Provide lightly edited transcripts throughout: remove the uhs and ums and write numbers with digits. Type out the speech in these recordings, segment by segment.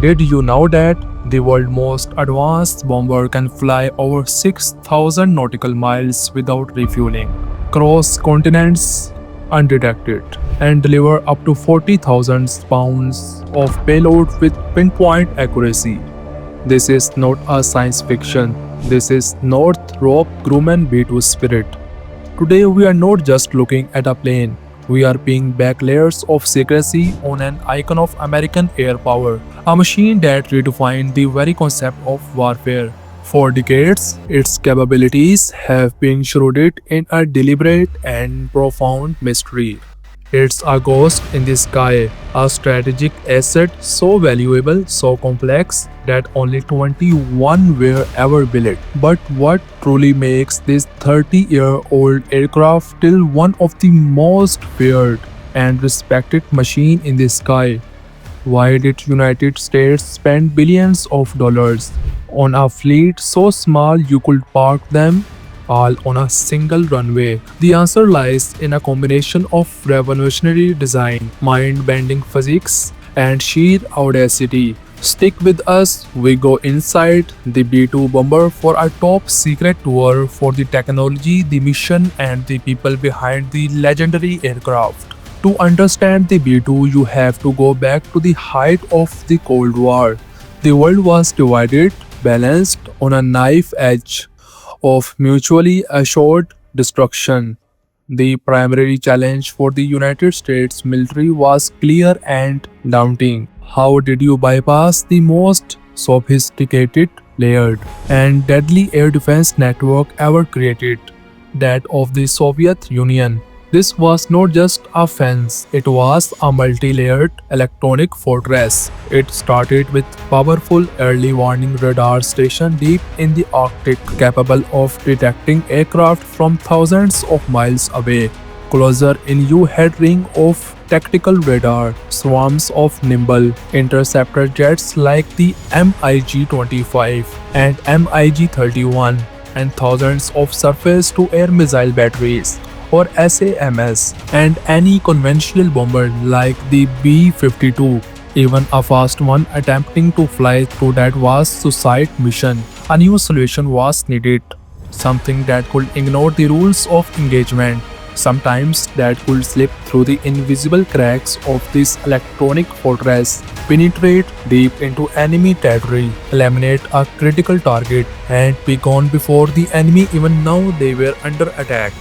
Did you know that the world's most advanced bomber can fly over 6,000 nautical miles without refueling, cross continents undetected, and deliver up to 40,000 pounds of payload with pinpoint accuracy? This is not a science fiction. This is Northrop Grumman B-2 spirit. Today we are not just looking at a plane. We are peeling back layers of secrecy on an icon of American air power, a machine that redefined the very concept of warfare. For decades, its capabilities have been shrouded in a deliberate and profound mystery. It's a ghost in the sky, a strategic asset so valuable, so complex that only 21 were ever built. But what truly makes this 30-year-old aircraft still one of the most feared and respected machine in the sky? Why did United States spend billions of dollars on a fleet so small you could park them all on a single runway? The answer lies in a combination of revolutionary design, mind-bending physics, and sheer audacity. Stick with us, we go inside the B-2 bomber for a top secret tour for the technology, the mission, and the people behind the legendary aircraft. To understand the B-2, you have to go back to the height of the Cold War. The world was divided, balanced on a knife edge of mutually assured destruction. The primary challenge for the United States military was clear and daunting. How did you bypass the most sophisticated, layered, and deadly air defense network ever created, that of the Soviet Union? This was not just a fence, it was a multi-layered electronic fortress. It started with powerful early warning radar station deep in the Arctic capable of detecting aircraft from thousands of miles away. Closer in you had ring of tactical radar, swarms of nimble interceptor jets like the MiG-25 and MiG-31, and thousands of surface-to-air missile batteries or SAMs, and any conventional bomber like the B-52, even a fast one attempting to fly through that was suicide mission. A new solution was needed, something that could ignore the rules of engagement, sometimes that could slip through the invisible cracks of this electronic fortress, penetrate deep into enemy territory, eliminate a critical target, and be gone before the enemy even knew they were under attack.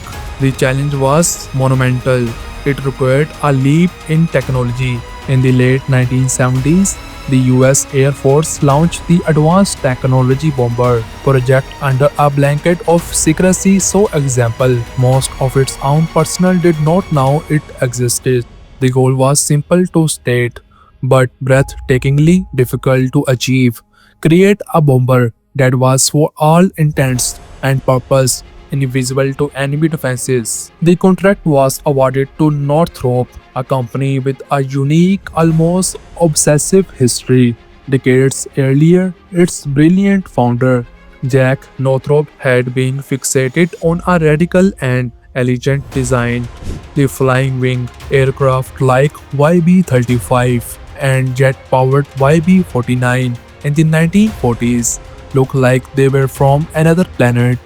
The challenge was monumental. It required a leap in technology. In the late 1970s, the US Air Force launched the Advanced Technology Bomber project under a blanket of secrecy so example most of its own personnel did not know it existed. The goal was simple to state, but breathtakingly difficult to achieve. Create a bomber that was for all intents and purpose invisible to enemy defenses. The contract was awarded to Northrop, a company with a unique, almost obsessive history. Decades earlier, its brilliant founder, Jack Northrop, had been fixated on a radical and elegant design. The flying wing aircraft like YB-35 and jet-powered YB-49 in the 1940s looked like they were from another planet.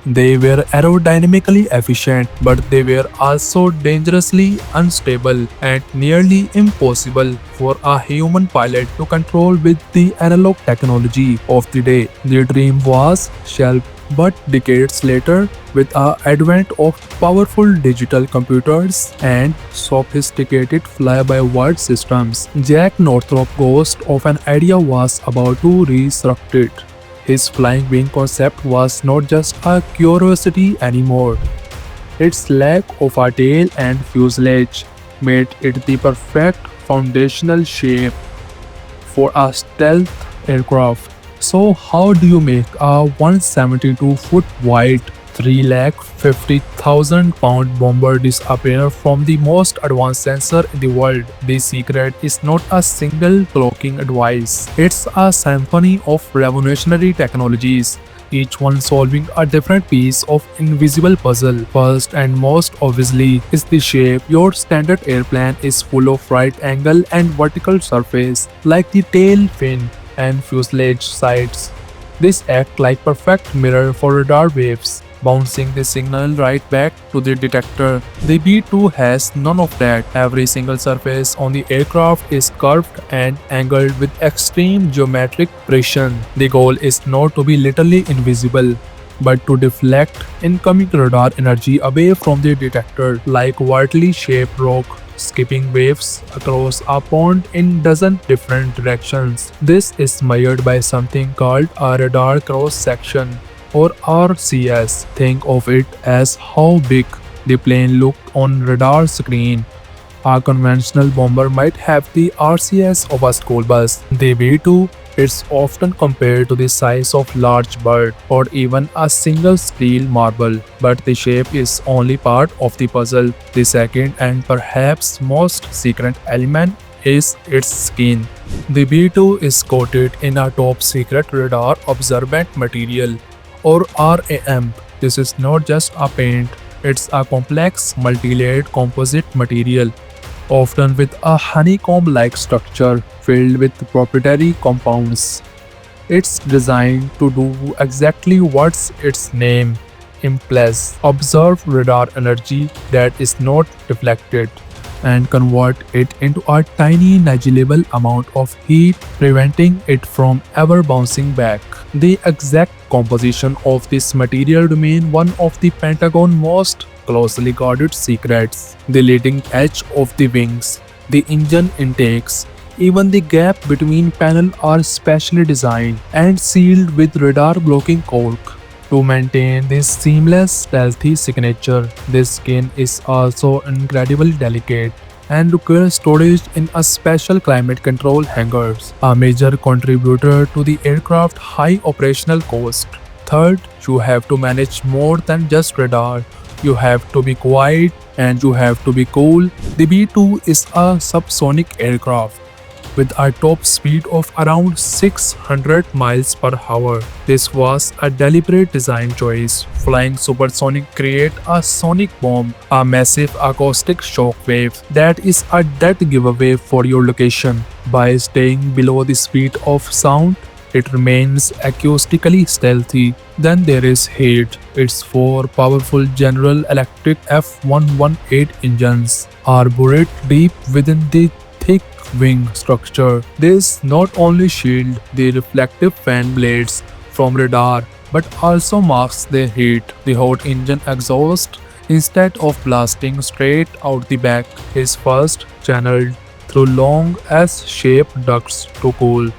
They were aerodynamically efficient, but they were also dangerously unstable and nearly impossible for a human pilot to control with the analog technology of the day. The dream was shelved, but decades later, with the advent of powerful digital computers and sophisticated fly-by-wire systems, Jack Northrop's ghost of an idea was about to resurrect it. His flying wing concept was not just a curiosity anymore. Its lack of a tail and fuselage made it the perfect foundational shape for a stealth aircraft. So how do you make a 172-foot wide, 350,000-pound bomber disappear from the most advanced sensor in the world. The secret is not a single cloaking device. It's a symphony of revolutionary technologies, each one solving a different piece of invisible puzzle. First and most obviously is the shape. Your standard airplane is full of right angle and vertical surface like the tail fin and fuselage sides. This act like perfect mirror for radar waves, bouncing the signal right back to the detector. The B-2 has none of that. Every single surface on the aircraft is curved and angled with extreme geometric precision. The goal is not to be literally invisible, but to deflect incoming radar energy away from the detector like vertically shaped rock skipping waves across a pond in dozen different directions. This is measured by something called a radar cross section or RCS. Think of it as how big the plane looked on radar screen. A conventional bomber might have the RCS of a school bus. The B-2 is often compared to the size of large bird or even a single steel marble, but the shape is only part of the puzzle. The second and perhaps most secret element is its skin. The B-2 is coated in a top secret radar observant material or RAM. This is not just a paint, it's a complex multi-layered composite material, often with a honeycomb-like structure filled with proprietary compounds. It's designed to do exactly what its name implies: observe radar energy that is not deflected and convert it into a tiny negligible amount of heat, preventing it from ever bouncing back. The exact composition of this material remains one of the Pentagon's most closely guarded secrets. The leading edge of the wings, the engine intakes, even the gap between panels are specially designed and sealed with radar blocking cork. To maintain this seamless, stealthy signature, this skin is also incredibly delicate and requires storage in a special climate control hangars, a major contributor to the aircraft's high operational cost. Third, you have to manage more than just radar. You have to be quiet and you have to be cool. The B-2 is a subsonic aircraft with a top speed of around 600 miles per hour. This was a deliberate design choice. Flying supersonic creates a sonic bomb, a massive acoustic shockwave that is a dead giveaway for your location. By staying below the speed of sound, it remains acoustically stealthy. Then there is heat. Its four powerful General Electric F118 engines are buried deep within the thick wing structure. This not only shield the reflective fan blades from radar but also masks their heat. The hot engine exhaust, instead of blasting straight out the back, is first channeled through long S-shaped ducts to cool,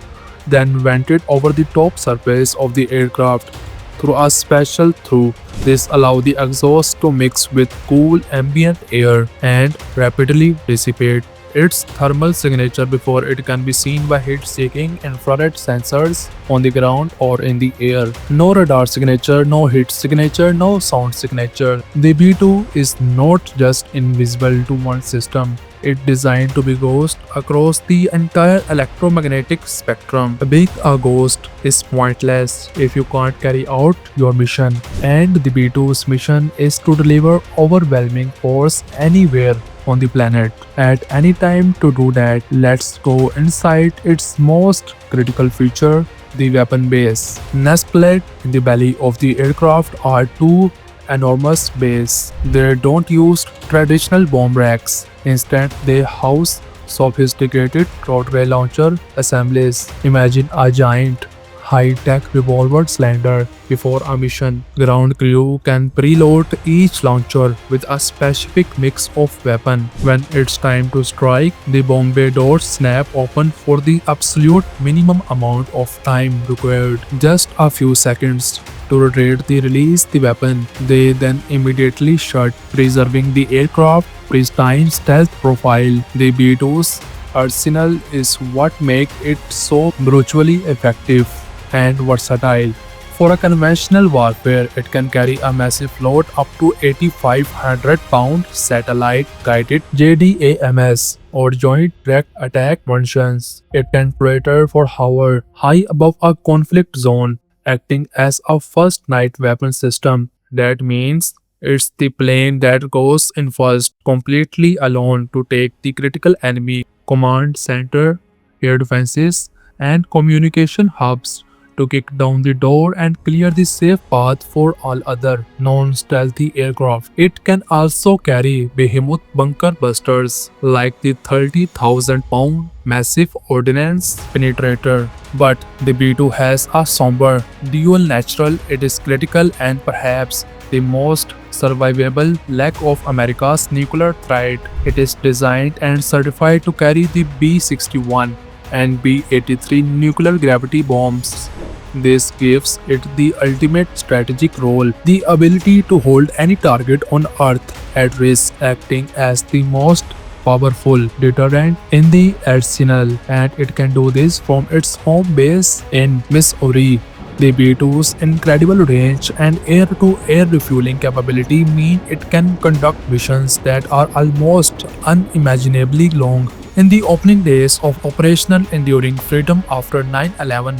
then vented over the top surface of the aircraft through a special through. This allows the exhaust to mix with cool ambient air and rapidly dissipate its thermal signature before it can be seen by heat-seeking infrared sensors on the ground or in the air. No radar signature, no heat signature, no sound signature. The B-2 is not just invisible to one system. It's designed to be ghost across the entire electromagnetic spectrum. Being a ghost is pointless if you can't carry out your mission, and the B-2's mission is to deliver overwhelming force anywhere on the planet at any time. To do that, let's go inside its most critical feature, the weapon base. Nestled in the belly of the aircraft are two enormous bays. They don't use traditional bomb racks. Instead, they house sophisticated rotary launcher assemblies. Imagine a giant high-tech revolver cylinder. Before a mission, ground crew can preload each launcher with a specific mix of weapon. When it's time to strike, the bomb bay doors snap open for the absolute minimum amount of time required, just a few seconds. To rotate the release the weapon, they then immediately shut, preserving the aircraft's pristine stealth profile. The B-2's arsenal is what makes it so brutally effective and versatile. For a conventional warfare, it can carry a massive load up to 8,500 pound satellite-guided JDAMs or Joint Direct Attack Munitions. It can crater for hour high above a conflict zone, acting as a first night weapon system. That means it's the plane that goes in first, completely alone, to take the critical enemy command center, air defenses, and communication hubs, to kick down the door and clear the safe path for all other non-stealthy aircraft. It can also carry behemoth bunker busters like the 30,000-pound massive ordnance penetrator. But the B-2 has a somber dual natural. It is critical and perhaps the most survivable leg of America's nuclear threat. It is designed and certified to carry the B-61 and B-83 nuclear gravity bombs. This gives it the ultimate strategic role, the ability to hold any target on Earth at risk, acting as the most powerful deterrent in the arsenal, and it can do this from its home base in Missouri. The B-2's incredible range and air-to-air refueling capability mean it can conduct missions that are almost unimaginably long. In the opening days of operational enduring freedom after 9/11,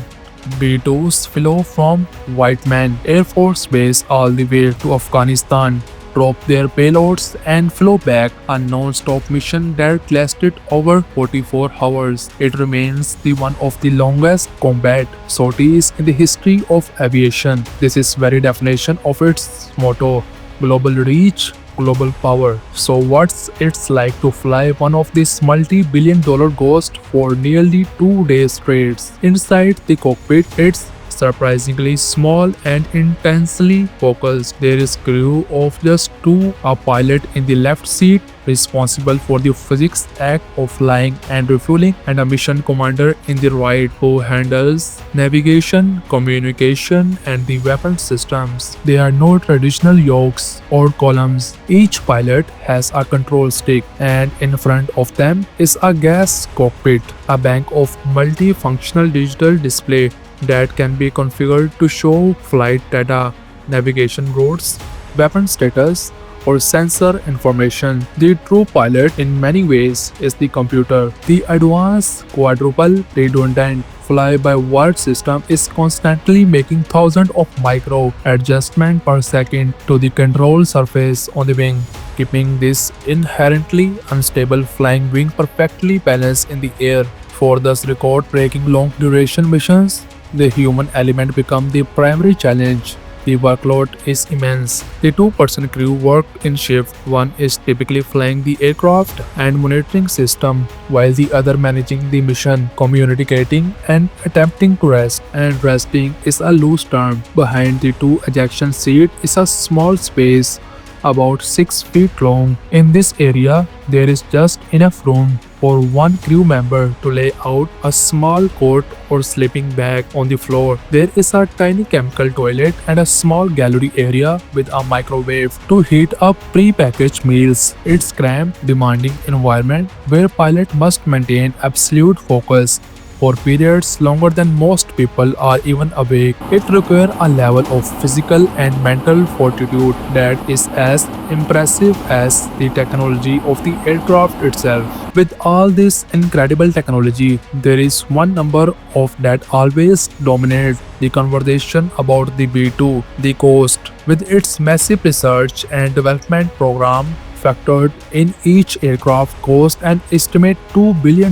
B-2s flew from Whiteman Air Force Base all the way to Afghanistan, dropped their payloads, and flew back, a non-stop mission that lasted over 44 hours. It remains the one of the longest combat sorties in the history of aviation. This is very definition of its motto: global reach, global power. So what's it's like to fly one of these multi-billion-dollar ghosts for nearly 2 days straight? Inside the cockpit, it's surprisingly small and intensely focused. There is crew of just two, a pilot in the left seat responsible for the physics act of flying and refueling, and a mission commander in the right who handles navigation, communication, and the weapon systems. There are no traditional yokes or columns. Each pilot has a control stick, and in front of them is a gas cockpit, a bank of multifunctional digital display that can be configured to show flight data, navigation routes, weapon status, or sensor information. The true pilot in many ways is the computer. The advanced quadruple redundant fly-by-wire system is constantly making thousands of micro adjustments per second to the control surface on the wing, keeping this inherently unstable flying wing perfectly balanced in the air. For thus record-breaking long-duration missions, the human element becomes the primary challenge. The workload is immense. The two-person crew work in shift. One is typically flying the aircraft and monitoring system, while the other managing the mission, communicating, and attempting to rest. And resting is a loose term. Behind the two ejection seats is a small space about 6 feet long. In this area, there is just enough room for one crew member to lay out a small cot or sleeping bag on the floor. There is a tiny chemical toilet and a small gallery area with a microwave to heat up pre-packaged meals. It's cramped, demanding environment where pilot must maintain absolute focus for periods longer than most people are even awake. It requires a level of physical and mental fortitude that is as impressive as the technology of the aircraft itself. With all this incredible technology, there is one number of that always dominates the conversation about the B-2, the cost. With its massive research and development program, factored in, each aircraft cost an estimate $2 billion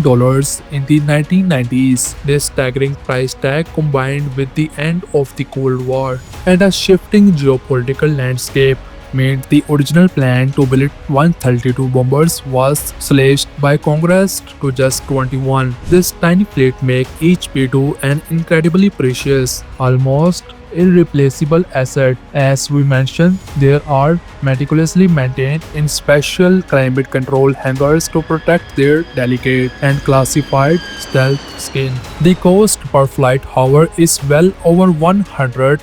in the 1990s. This staggering price tag, combined with the end of the Cold War and a shifting geopolitical landscape, made the original plan to build 132 bombers was slashed by Congress to just 21. This tiny fleet makes each B-2 an incredibly precious, almost irreplaceable asset. As we mentioned, they are meticulously maintained in special climate control hangars to protect their delicate and classified stealth skin. The cost per flight hour is well over $150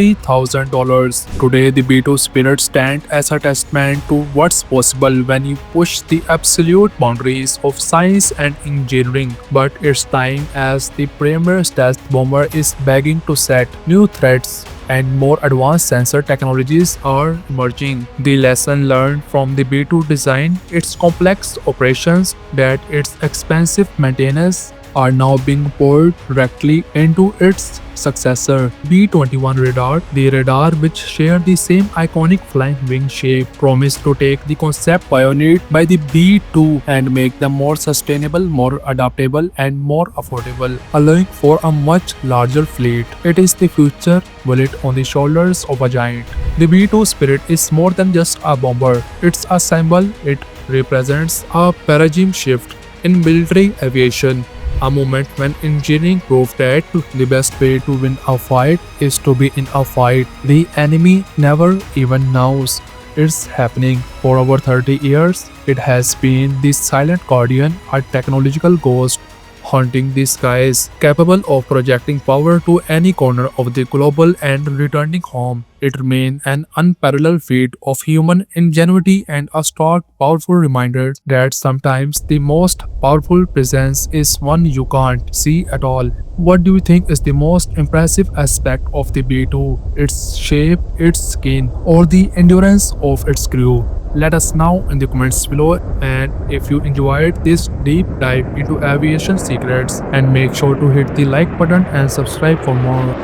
$50,000. Today, the B-2 Spirit stands as a testament to what's possible when you push the absolute boundaries of science and engineering. But its time as the premier stealth bomber is beginning to set new threats and more advanced sensor technologies are emerging. The lesson learned from the B-2 design, its complex operations, that its expensive maintenance are now being poured directly into its successor, B-21 radar. The radar, which shared the same iconic flying wing shape, promised to take the concept pioneered by the B-2 and make them more sustainable, more adaptable, and more affordable, allowing for a much larger fleet. It is the future bullet on the shoulders of a giant. The B-2 Spirit is more than just a bomber. It's a symbol. It represents a paradigm shift in military aviation, a moment when engineering proved that the best way to win a fight is to be in a fight the enemy never even knows it's happening. For over 30 years, it has been the silent guardian, a technological ghost haunting the skies, capable of projecting power to any corner of the globe and returning home. It remains an unparalleled feat of human ingenuity and a stark, powerful reminder that sometimes the most powerful presence is one you can't see at all. What do you think is the most impressive aspect of the B-2? Its shape, its skin, or the endurance of its crew? Let us know in the comments below, and if you enjoyed this deep dive into aviation secrets, and make sure to hit the like button and subscribe for more.